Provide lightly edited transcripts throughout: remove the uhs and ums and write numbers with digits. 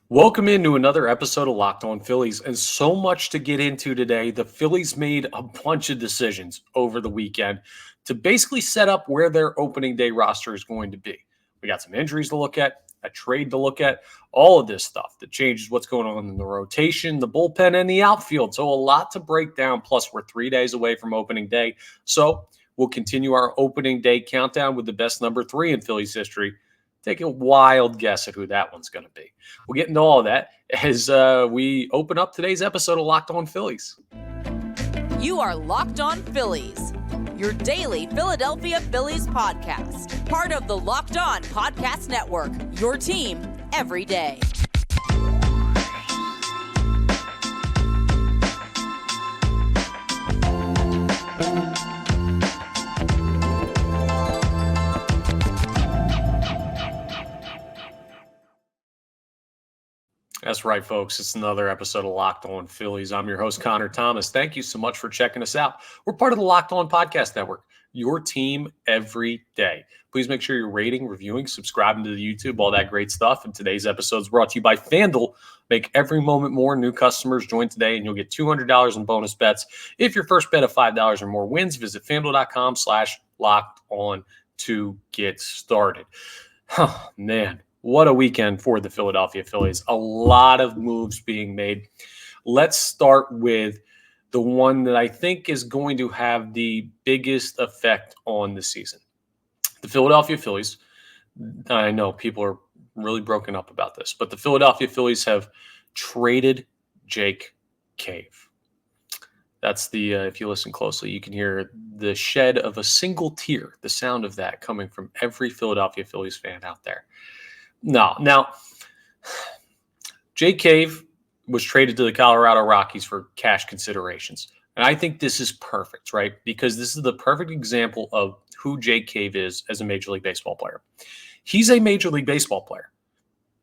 Welcome into another episode of Locked On Phillies, and so much to get into today. The Phillies made a bunch of decisions over the weekend to basically set up where their opening day roster is going to be. We got some injuries to look at, a trade to look at, all of this stuff that changes what's going on in the rotation, the bullpen, and the outfield. So a lot to break down, plus we're 3 days away from opening day. So we'll continue our opening day countdown with the best number 3 in Phillies history. Take a wild guess at who that one's going to be. We'll get into all of that as we open up today's episode of Locked On Phillies. You are Locked On Phillies, your daily Philadelphia Phillies podcast. Part of the Locked On Podcast Network, your team every day. That's right, folks. It's another episode of Locked On Phillies. I'm your host, Connor Thomas. Thank you so much for checking us out. We're part of the Locked On Podcast Network, your team every day. Please make sure you're rating, reviewing, subscribing to the YouTube, all that great stuff. And today's episode is brought to you by FanDuel. Make every moment more. New customers join today, and you'll get $200 in bonus bets. If your first bet of $5 or more wins, visit FanDuel.com/LockedOn to get started. Oh, man. What a weekend for the Philadelphia Phillies. A lot of moves being made. Let's start with the one that I think is going to have the biggest effect on the season. The Philadelphia Phillies, I know people are really broken up about this, but the Philadelphia Phillies have traded Jake Cave. That's the, if you listen closely, you can hear the shed of a single tear, the sound of that coming from every Philadelphia Phillies fan out there. Now, Jake Cave was traded to the Colorado Rockies for cash considerations. And I think this is perfect, right? Because this is the perfect example of who Jake Cave is as a Major League Baseball player. He's a Major League Baseball player.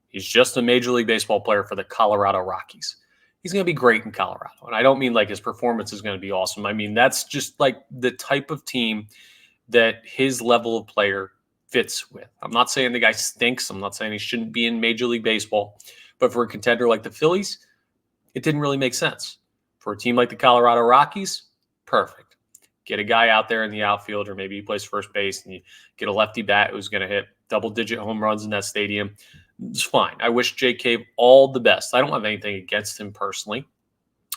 He's just a Major League Baseball player for the Colorado Rockies. He's going to be great in Colorado. And I don't mean like his performance is going to be awesome. I mean, that's just like the type of team that his level of player fits with. I'm not saying the guy stinks. I'm not saying he shouldn't be in Major League Baseball. But for a contender like the Phillies, it didn't really make sense. For a team like the Colorado Rockies, perfect. Get a guy out there in the outfield, or maybe he plays first base, and you get a lefty bat who's going to hit double-digit home runs in that stadium. It's fine. I wish Jake Cave all the best. I don't have anything against him personally.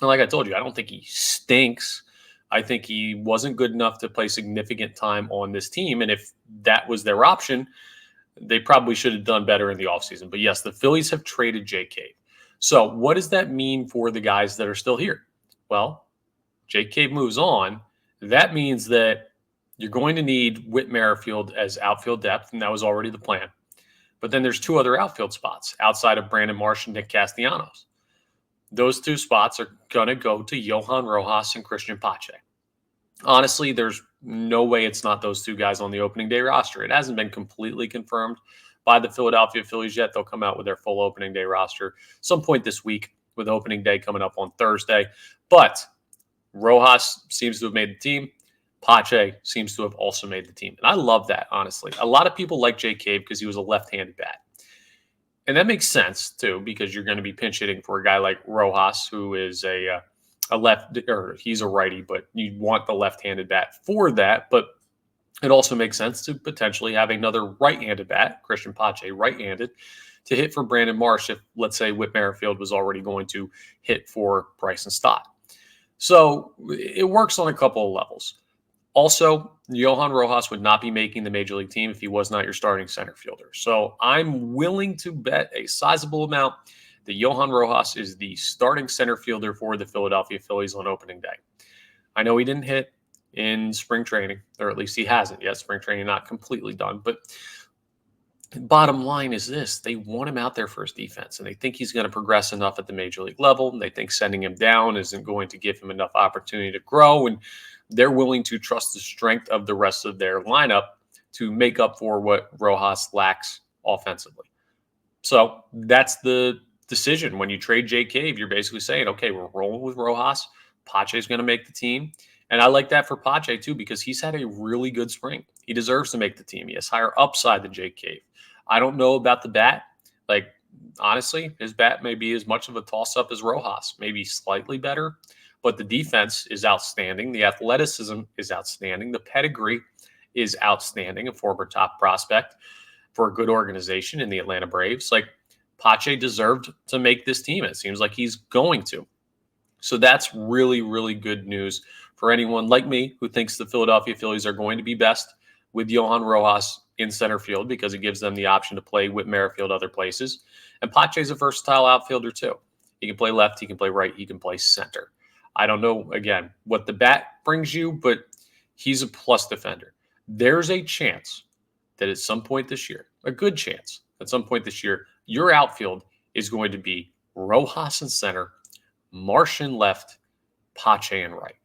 And like I told you, I don't think he stinks. I think he wasn't good enough to play significant time on this team. And if that was their option, they probably should have done better in the offseason. But yes, the Phillies have traded Jake Cave. So what does that mean for the guys that are still here? Well, Jake Cave moves on. That means that you're going to need Whit Merrifield as outfield depth, and that was already the plan. But then there's 2 other outfield spots outside of Brandon Marsh and Nick Castellanos. Those 2 spots are going to go to Johan Rojas and Cristian Pache. Honestly, there's no way it's not those 2 guys on the opening day roster. It hasn't been completely confirmed by the Philadelphia Phillies yet. They'll come out with their full opening day roster some point this week, with opening day coming up on Thursday. But Rojas seems to have made the team. Pache seems to have also made the team. And I love that, honestly. A lot of people like Jake Cave because he was a left-handed bat. And that makes sense, too, because you're going to be pinch hitting for a guy like Rojas, who is a left, or he's a righty, but you want the left-handed bat for that. But it also makes sense to potentially have another right-handed bat, Cristian Pache, right-handed, to hit for Brandon Marsh if, let's say, Whit Merrifield was already going to hit for Bryson Stott. So it works on a couple of levels. Also, Johan Rojas would not be making the Major League team if he was not your starting center fielder. So I'm willing to bet a sizable amount that Johan Rojas is the starting center fielder for the Philadelphia Phillies on opening day. I know he didn't hit in spring training, or at least he hasn't yet. Spring training not completely done. But bottom line is this. They want him out there for his defense, and they think he's going to progress enough at the Major League level. And they think sending him down isn't going to give him enough opportunity to grow. And they're willing to trust the strength of the rest of their lineup to make up for what Rojas lacks offensively. So that's the decision. When you trade Jake Cave, you're basically saying, okay, we're rolling with Rojas. Pache is going to make the team. And I like that for Pache, too, because he's had a really good spring. He deserves to make the team. He has higher upside than Jake Cave. I don't know about the bat. Like, honestly, his bat may be as much of a toss-up as Rojas, maybe slightly better, but the defense is outstanding. The athleticism is outstanding. The pedigree is outstanding. A former top prospect for a good organization in the Atlanta Braves. Like, Pache deserved to make this team. It seems like he's going to. So that's really, really good news for anyone like me who thinks the Philadelphia Phillies are going to be best with Johan Rojas in center field, because it gives them the option to play Whit Merrifield other places. And Pache is a versatile outfielder too. He can play left, he can play right, he can play center. I don't know, again, what the bat brings you, but he's a plus defender. There's a chance that at some point this year, a good chance, at some point this year, your outfield is going to be Rojas in center, Marsh in left, Pache in right.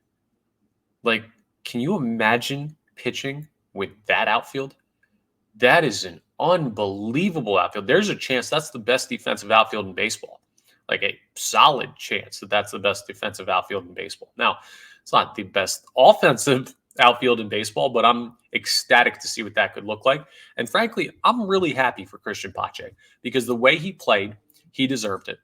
Like, can you imagine pitching with that outfield? That is an unbelievable outfield. There's a chance that's the best defensive outfield in baseball. Like, a solid chance that that's the best defensive outfield in baseball. Now, it's not the best offensive outfield in baseball, but I'm ecstatic to see what that could look like. And frankly, I'm really happy for Cristian Pache, because the way he played, he deserved it.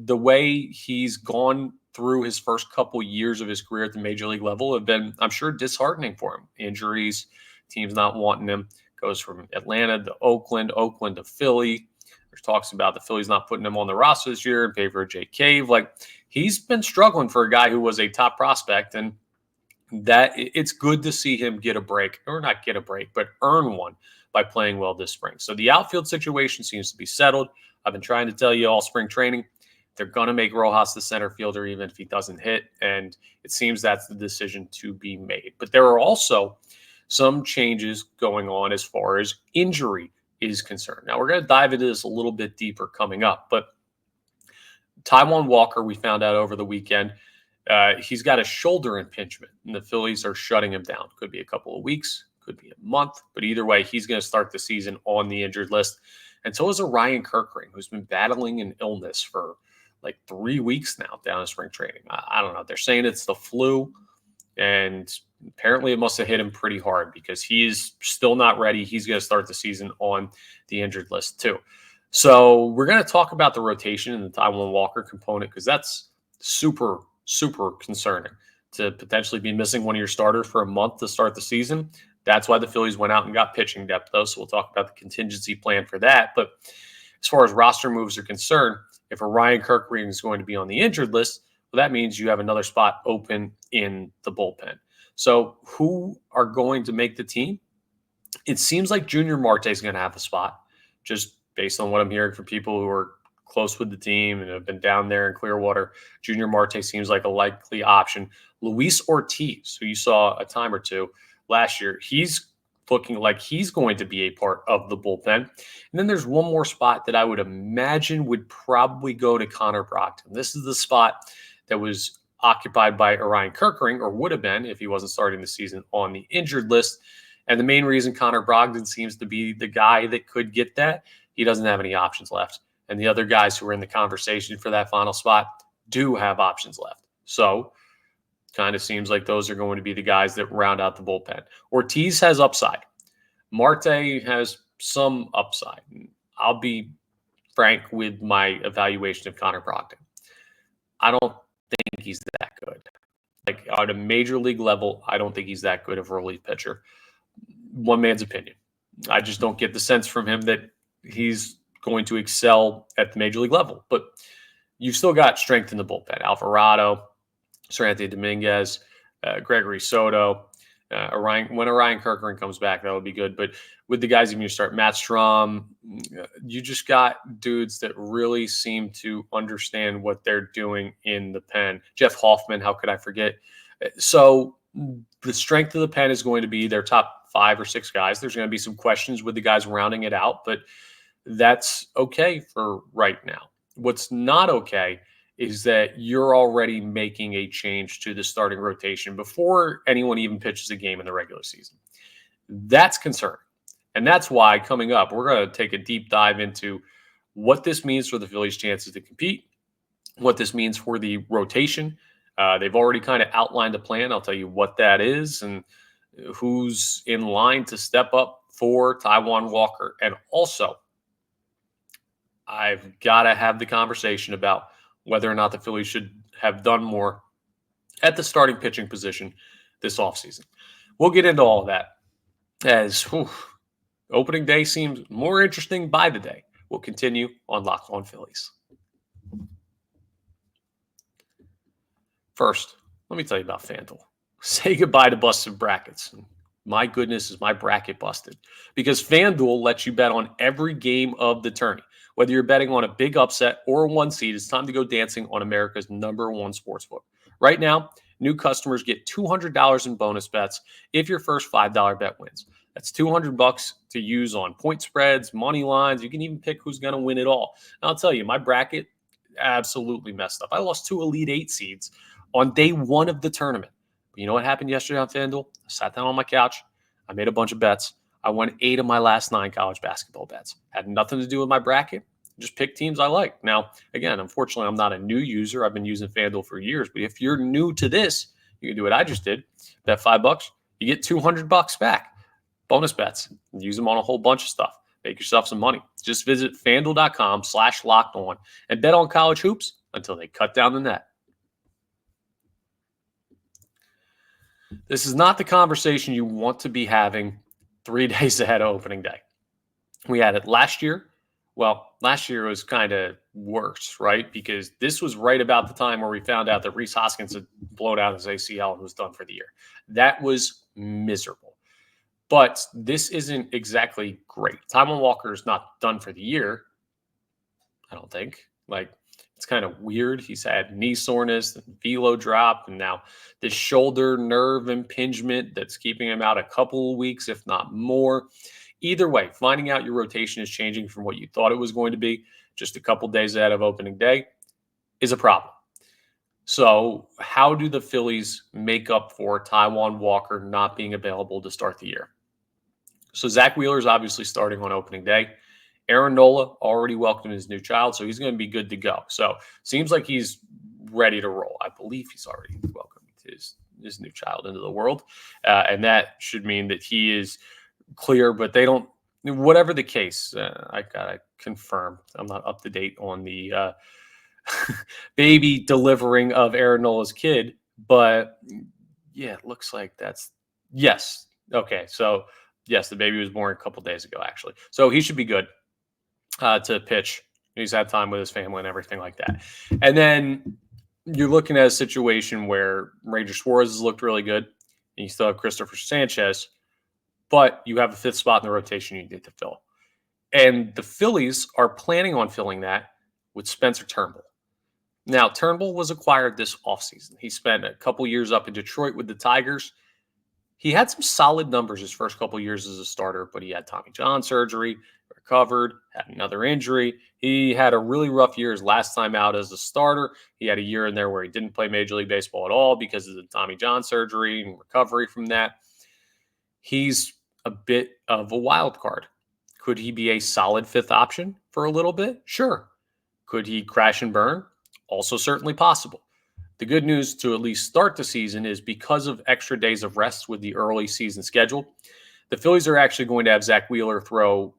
The way he's gone through his first couple years of his career at the major league level have been, I'm sure, disheartening for him. Injuries, teams not wanting him. Goes from Atlanta to Oakland to Philly. There's talks about the Phillies not putting him on the roster this year in favor of Jake Cave. Like, he's been struggling for a guy who was a top prospect, and that it's good to see him get a break, or not get a break, but earn one by playing well this spring. So the outfield situation seems to be settled. I've been trying to tell you all spring training, they're going to make Rojas the center fielder even if he doesn't hit, and it seems that's the decision to be made. But there are also some changes going on as far as injury is concerned. Now, we're going to dive into this a little bit deeper coming up, but Taijuan Walker, we found out over the weekend, he's got a shoulder impingement, and the Phillies are shutting him down. Could be a couple of weeks, could be a month, but either way, he's going to start the season on the injured list. And so is Orion Kerkering, who's been battling an illness for like 3 weeks now down in spring training. I don't know. They're saying it's the flu, and apparently it must have hit him pretty hard, because he's still not ready. He's going to start the season on the injured list too. So we're going to talk about the rotation and the Taijuan Walker component, because that's super, super concerning to potentially be missing one of your starters for a month to start the season. That's why the Phillies went out and got pitching depth, though. So we'll talk about the contingency plan for that. But as far as roster moves are concerned, if Orion Kerkering is going to be on the injured list, well, that means you have another spot open in the bullpen. So who are going to make the team? It seems like Junior Marte is going to have a spot, just based on what I'm hearing from people who are close with the team and have been down there in Clearwater. Junior Marte seems like a likely option. Luis Ortiz, who you saw a time or two last year, he's looking like he's going to be a part of the bullpen. And then there's one more spot that I would imagine would probably go to Connor Brogdon. This is the spot that was occupied by Orion Kerkering, or would have been if he wasn't starting the season on the injured list. And the main reason Connor Brogdon seems to be the guy that could get that, he doesn't have any options left. And the other guys who are in the conversation for that final spot do have options left. So kind of seems like those are going to be the guys that round out the bullpen. Ortiz has upside. Marte has some upside. I'll be frank with my evaluation of Connor Brogdon. I don't think he's that good. Like, at a major league level, I don't think he's that good of a relief pitcher. One man's opinion. I just don't get the sense from him that he's going to excel at the major league level. But you've still got strength in the bullpen. Alvarado, Seranthony Dominguez, Gregory Soto, when Orion Kerkering comes back, that would be good. But with the guys, even you start Matt Strahm, you just got dudes that really seem to understand what they're doing in the pen. Jeff Hoffman, how could I forget? So the strength of the pen is going to be their top 5 or 6 guys. There's going to be some questions with the guys rounding it out, but that's okay for right now. What's not okay is that you're already making a change to the starting rotation before anyone even pitches a game in the regular season. That's concerning. And that's why coming up, we're going to take a deep dive into what this means for the Phillies' chances to compete, what this means for the rotation. They've already kind of outlined a plan. I'll tell you what that is and who's in line to step up for Taijuan Walker. And also, I've got to have the conversation about whether or not the Phillies should have done more at the starting pitching position this offseason. We'll get into all of that as opening day seems more interesting by the day. We'll continue on Locked On Phillies. First, let me tell you about FanDuel. Say goodbye to busted brackets. My goodness, is my bracket busted? Because FanDuel lets you bet on every game of the tourney. Whether you're betting on a big upset or a one seed, it's time to go dancing on America's #1 sportsbook. Right now, new customers get $200 in bonus bets if your first $5 bet wins. That's $200 to use on point spreads, money lines. You can even pick who's going to win it all. And I'll tell you, my bracket absolutely messed up. I lost 2 Elite 8 seeds on day 1 of the tournament. But you know what happened yesterday on FanDuel? I sat down on my couch. I made a bunch of bets. I won 8 of my last 9 college basketball bets. Had nothing to do with my bracket. Just pick teams I like. Now, again, unfortunately, I'm not a new user. I've been using FanDuel for years. But if you're new to this, you can do what I just did. Bet $5, you get $200 back. Bonus bets. Use them on a whole bunch of stuff. Make yourself some money. Just visit FanDuel.com/lockedon and bet on college hoops until they cut down the net. This is not the conversation you want to be having 3 days ahead of opening day. We had it last year. Well, last year was kind of worse, right? Because this was right about the time where we found out that Rhys Hoskins had blown out his ACL and was done for the year. That was miserable. But this isn't exactly great. Taijuan Walker is not done for the year, I don't think. It's kind of weird. He's had knee soreness, and velo drop, and now this shoulder nerve impingement that's keeping him out a couple of weeks, if not more. Either way, finding out your rotation is changing from what you thought it was going to be just a couple days ahead of opening day is a problem. So how do the Phillies make up for Taijuan Walker not being available to start the year? So Zach Wheeler is obviously starting on opening day. Aaron Nola already welcomed his new child, so he's going to be good to go. So seems like he's ready to roll. I believe he's already welcomed his new child into the world. And that should mean that he is clear, but they don't, whatever the case, I got to confirm. I'm not up to date on the baby delivering of Aaron Nola's kid, but yeah, it looks like yes. Okay. So yes, the baby was born a couple days ago, actually. So he should be good to pitch. He's had time with his family and everything like that. And then you're looking at a situation where Ranger Suarez has looked really good, and you still have Christopher Sanchez, but you have a 5th spot in the rotation you need to fill. And the Phillies are planning on filling that with Spencer Turnbull. Now, Turnbull was acquired this offseason. He spent a couple years up in Detroit with the Tigers. He had some solid numbers his first couple years as a starter, but he had Tommy John surgery, recovered, had another injury. He had a really rough year his last time out as a starter. He had a year in there where he didn't play Major League Baseball at all because of the Tommy John surgery and recovery from that. He's a bit of a wild card. Could he be a solid 5th option for a little bit? Sure. Could he crash and burn? Also certainly possible. The good news to at least start the season is because of extra days of rest with the early season schedule, the Phillies are actually going to have Zach Wheeler throw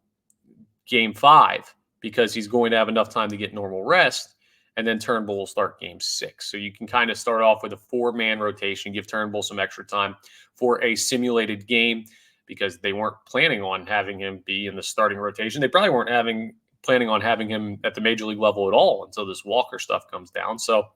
Game 5 because he's going to have enough time to get normal rest, and then Turnbull will start Game 6. So you can kind of start off with a 4-man rotation, give Turnbull some extra time for a simulated game because they weren't planning on having him be in the starting rotation. They probably weren't planning on having him at the Major League level at all until this Walker stuff comes down. So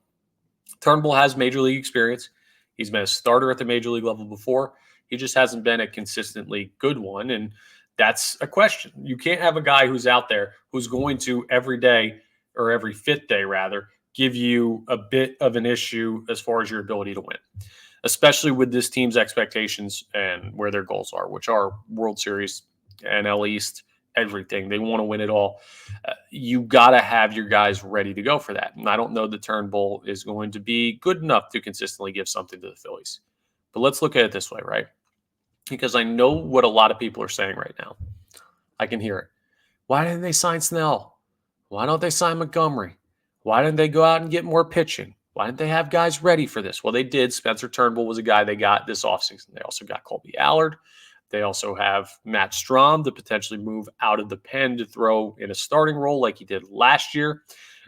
Turnbull has Major League experience. He's been a starter at the Major League level before. He just hasn't been a consistently good one, and that's a question. You can't have a guy who's out there who's going to every day, or every 5th day rather, give you a bit of an issue as far as your ability to win, especially with this team's expectations and where their goals are, which are World Series, NL East, everything. They want to win it all. You got to have your guys ready to go for that. And I don't know that Turnbull is going to be good enough to consistently give something to the Phillies. But let's look at it this way, right? Because I know what a lot of people are saying right now. I can hear it. Why didn't they sign Snell? Why don't they sign Montgomery? Why didn't they go out and get more pitching? Why didn't they have guys ready for this? Well, they did. Spencer Turnbull was a guy they got this offseason. They also got Colby Allard. They also have Matt Strahm to potentially move out of the pen to throw in a starting role like he did last year.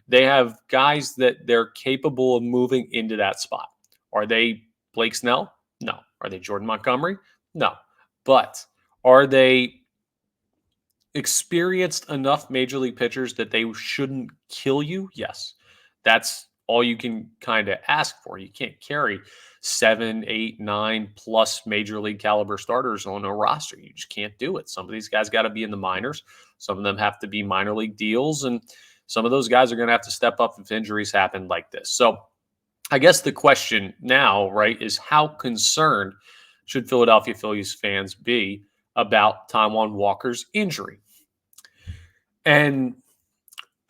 They have guys that they're capable of moving into that spot. Are they Blake Snell? No. Are they Jordan Montgomery? No. But are they experienced enough major league pitchers that they shouldn't kill you? Yes. That's all you can kind of ask for. You can't carry 7, 8, 9 plus major league caliber starters on a roster. You just can't do it. Some of these guys got to be in the minors. Some of them have to be minor league deals. And some of those guys are going to have to step up if injuries happen like this. So I guess the question now, right, is how concerned should Philadelphia Phillies fans be about Taijuan Walker's injury? And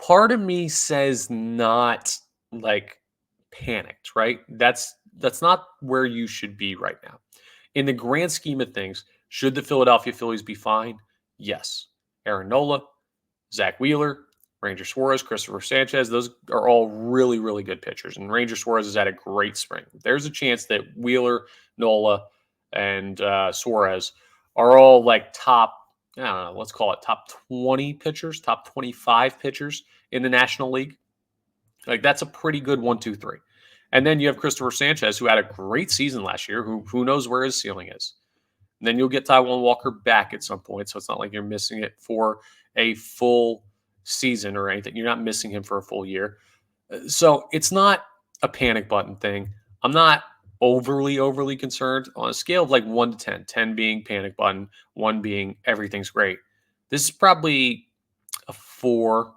part of me says not like panicked, right? That's not where you should be right now. In the grand scheme of things, should the Philadelphia Phillies be fine? Yes. Aaron Nola, Zach Wheeler, Ranger Suarez, Christopher Sanchez, those are all really, really good pitchers. And Ranger Suarez has had a great spring. There's a chance that Wheeler, Nola, and Suarez are all like top, I don't know, let's call it top 20 pitchers, top 25 pitchers in the National League. Like that's a pretty good 1, 2, 3. And then you have Christopher Sanchez, who had a great season last year, who knows where his ceiling is. And then you'll get Taijuan Walker back at some point. So it's not like you're missing it for a full season or anything. You're not missing him for a full year. So it's not a panic button thing. I'm not overly concerned on a scale of like 1 to 10, 10 being panic button, 1 being everything's great. This is probably a 4,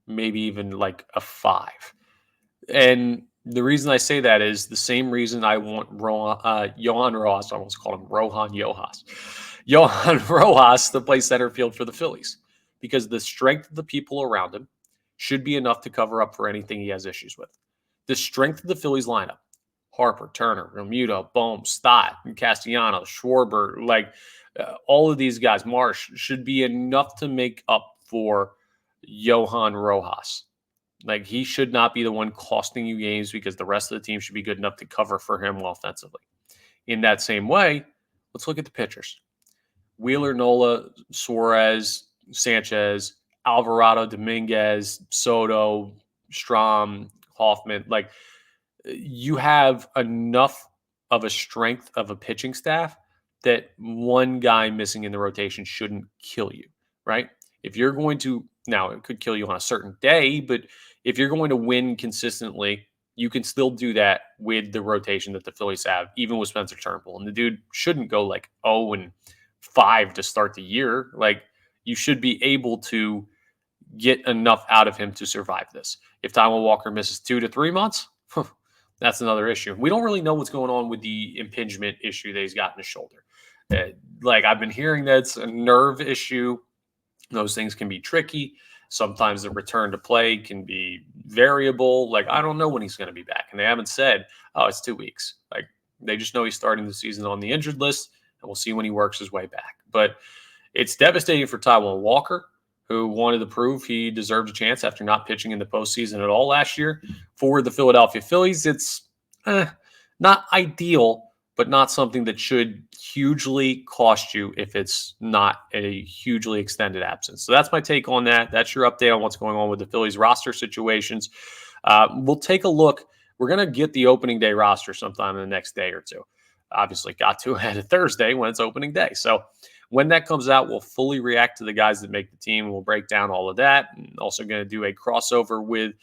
maybe even like a 5. And the reason I say that is the same reason I want Johan Rojas, I almost called him Johan Rojas to play center field for the Phillies, because the strength of the people around him should be enough to cover up for anything he has issues with. The strength of the Phillies lineup, Harper, Turner, Realmuto, Bohm, Stott, Castellanos, Schwarber, like all of these guys, Marsh, should be enough to make up for Johan Rojas. Like he should not be the one costing you games because the rest of the team should be good enough to cover for him offensively. In that same way, let's look at the pitchers. Wheeler, Nola, Suarez, Sanchez, Alvarado, Dominguez, Soto, Strahm, Hoffman. Like you have enough of a strength of a pitching staff that one guy missing in the rotation shouldn't kill you, right? If you're going to, now it could kill you on a certain day, but if you're going to win consistently, you can still do that with the rotation that the Phillies have, even with Spencer Turnbull. And the dude shouldn't go like 0-5 to start the year. Like you should be able to get enough out of him to survive this. If Taijuan Walker misses 2 to 3 months, that's another issue. We don't really know what's going on with the impingement issue that he's got in his shoulder. Like I've been hearing that it's a nerve issue. Those things can be tricky. Sometimes the return to play can be variable. Like, I don't know when he's going to be back. And they haven't said, oh, it's 2 weeks. Like, they just know he's starting the season on the injured list, and we'll see when he works his way back. But it's devastating for Taijuan Walker, who wanted to prove he deserved a chance after not pitching in the postseason at all last year. For the Philadelphia Phillies, it's not ideal, but not something that should hugely cost you if it's not a hugely extended absence. So that's my take on that. That's your update on what's going on with the Phillies roster situations. We'll take a look. We're going to get the opening day roster sometime in the next day or two. Obviously got to ahead of Thursday when it's opening day. So when that comes out, we'll fully react to the guys that make the team. We'll break down all of that. And also going to do a crossover with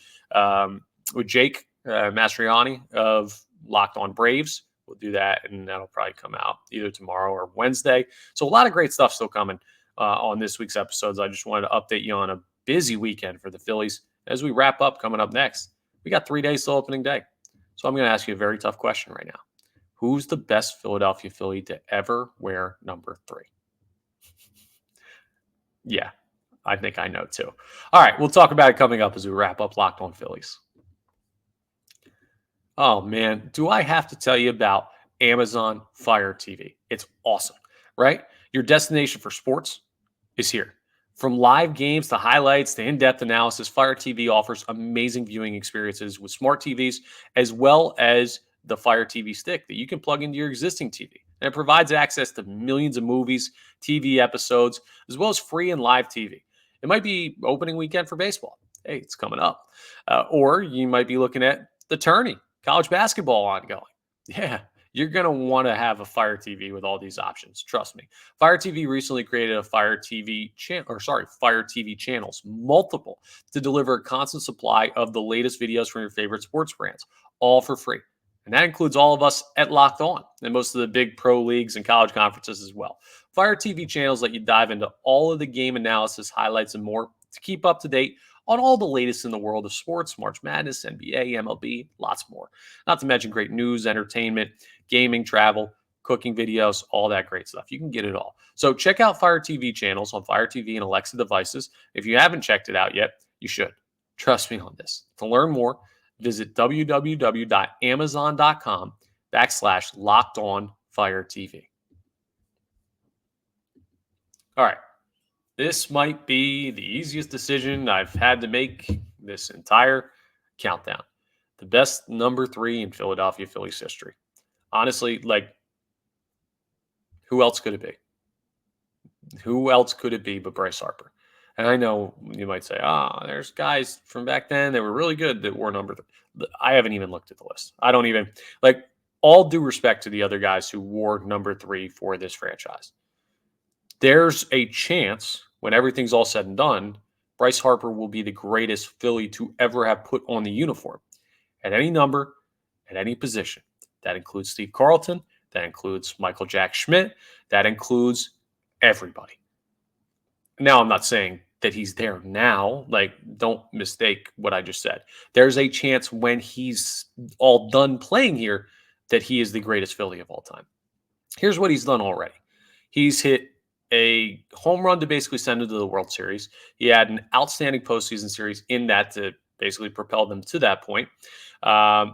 Jake Mastriani of Locked On Braves. We'll do that, and that'll probably come out either tomorrow or Wednesday. So a lot of great stuff still coming on this week's episodes. I just wanted to update you on a busy weekend for the Phillies. As we wrap up, coming up next, we got 3 days till opening day. So I'm going to ask you a very tough question right now. Who's the best Philadelphia Philly to ever wear number 3? Yeah, I think I know too. All right, we'll talk about it coming up as we wrap up Locked On Phillies. Oh, man, do I have to tell you about Amazon Fire TV? It's awesome, right? Your destination for sports is here. From live games to highlights to in-depth analysis, Fire TV offers amazing viewing experiences with smart TVs, as well as the Fire TV stick that you can plug into your existing TV. And it provides access to millions of movies, TV episodes, as well as free and live TV. It might be opening weekend for baseball. Hey, it's coming up. Or you might be looking at the tourney, college basketball ongoing. Yeah, you're going to want to have a Fire TV with all these options. Trust me. Fire TV recently created a Fire TV Fire TV channels, multiple, to deliver a constant supply of the latest videos from your favorite sports brands, all for free. And that includes all of us at Locked On and most of the big pro leagues and college conferences as well. Fire TV channels let you dive into all of the game analysis, highlights, and more to keep up to date on all the latest in the world of sports, March Madness, NBA, MLB, lots more. Not to mention great news, entertainment, gaming, travel, cooking videos, all that great stuff. You can get it all. So check out Fire TV channels on Fire TV and Alexa devices. If you haven't checked it out yet, you should. Trust me on this. To learn more, visit www.amazon.com/LockedOnFireTV. All right. This might be the easiest decision I've had to make this entire countdown. The best number 3 in Philadelphia Phillies history. Honestly, who else could it be? Who else could it be but Bryce Harper? And I know you might say, there's guys from back then that were really good that were number 3. I haven't even looked at the list. I don't even, all due respect to the other guys who wore number 3 for this franchise. There's a chance when everything's all said and done, Bryce Harper will be the greatest Philly to ever have put on the uniform at any number, at any position. That includes Steve Carlton. That includes Michael Jack Schmidt. That includes everybody. Now, I'm not saying that he's there now. Don't mistake what I just said. There's a chance when he's all done playing here that he is the greatest Philly of all time. Here's what he's done already. He's hit a home run to basically send them to the World Series. He had an outstanding postseason series in that to basically propel them to that point.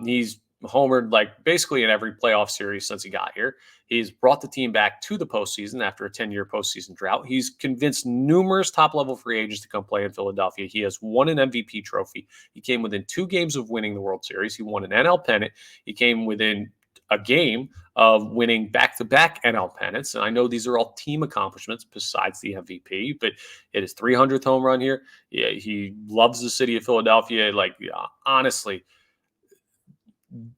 He's homered basically in every playoff series since he got here. He's brought the team back to the postseason after a 10-year postseason drought. He's convinced numerous top-level free agents to come play in Philadelphia. He has won an MVP trophy. He came within 2 games of winning the World Series. He won an NL pennant. He came within a game of winning back-to-back NL pennants. And I know these are all team accomplishments besides the MVP, but it is 300th home run here. Yeah, he loves the city of Philadelphia. Honestly,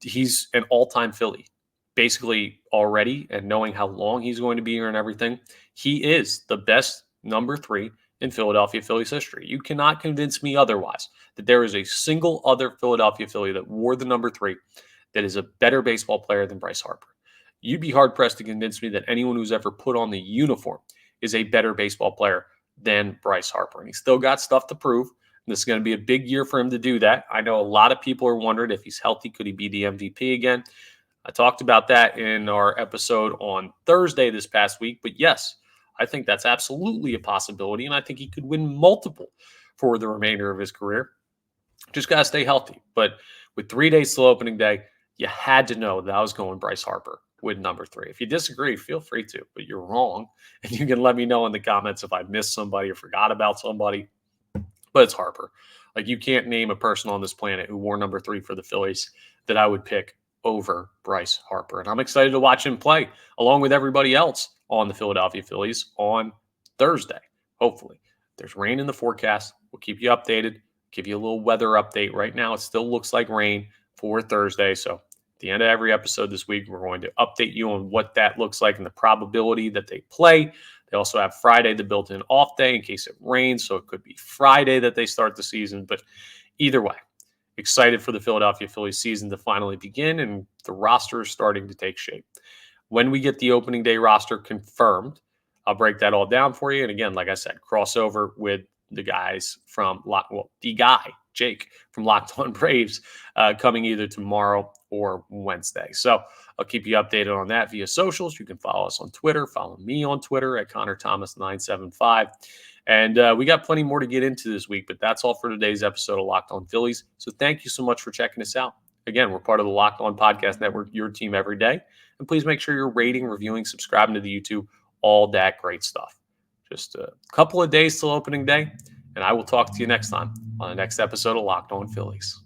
he's an all-time Philly, basically already, and knowing how long he's going to be here and everything, he is the best number 3 in Philadelphia Phillies history. You cannot convince me otherwise that there is a single other Philadelphia Philly that wore the number 3 that is a better baseball player than Bryce Harper. You'd be hard-pressed to convince me that anyone who's ever put on the uniform is a better baseball player than Bryce Harper. And he's still got stuff to prove. And this is going to be a big year for him to do that. I know a lot of people are wondering if he's healthy, could he be the MVP again? I talked about that in our episode on Thursday this past week. But yes, I think that's absolutely a possibility. And I think he could win multiple for the remainder of his career. Just got to stay healthy. But with 3 days till opening day, you had to know that I was going Bryce Harper with number 3. If you disagree, feel free to, but you're wrong. And you can let me know in the comments if I missed somebody or forgot about somebody. But it's Harper. You can't name a person on this planet who wore number 3 for the Phillies that I would pick over Bryce Harper. And I'm excited to watch him play along with everybody else on the Philadelphia Phillies on Thursday. Hopefully. There's rain in the forecast. We'll keep you updated, give you a little weather update. Right now, it still looks like rain for Thursday. So at the end of every episode this week, we're going to update you on what that looks like and the probability that they play. They also have Friday, the built-in off day in case it rains. So it could be Friday that they start the season. But either way, excited for the Philadelphia Phillies season to finally begin, and the roster is starting to take shape. When we get the opening day roster confirmed, I'll break that all down for you. And again, like I said, crossover with the guys from Jake from Locked On Braves coming either tomorrow or Wednesday. So I'll keep you updated on that via socials. You can follow us on Twitter. Follow me on Twitter at ConnorThomas975. And we got plenty more to get into this week, but that's all for today's episode of Locked On Phillies. So thank you so much for checking us out. Again, we're part of the Locked On Podcast Network, your team every day. And please make sure you're rating, reviewing, subscribing to the YouTube, all that great stuff. Just a couple of days till opening day, and I will talk to you next time on the next episode of Locked On Phillies.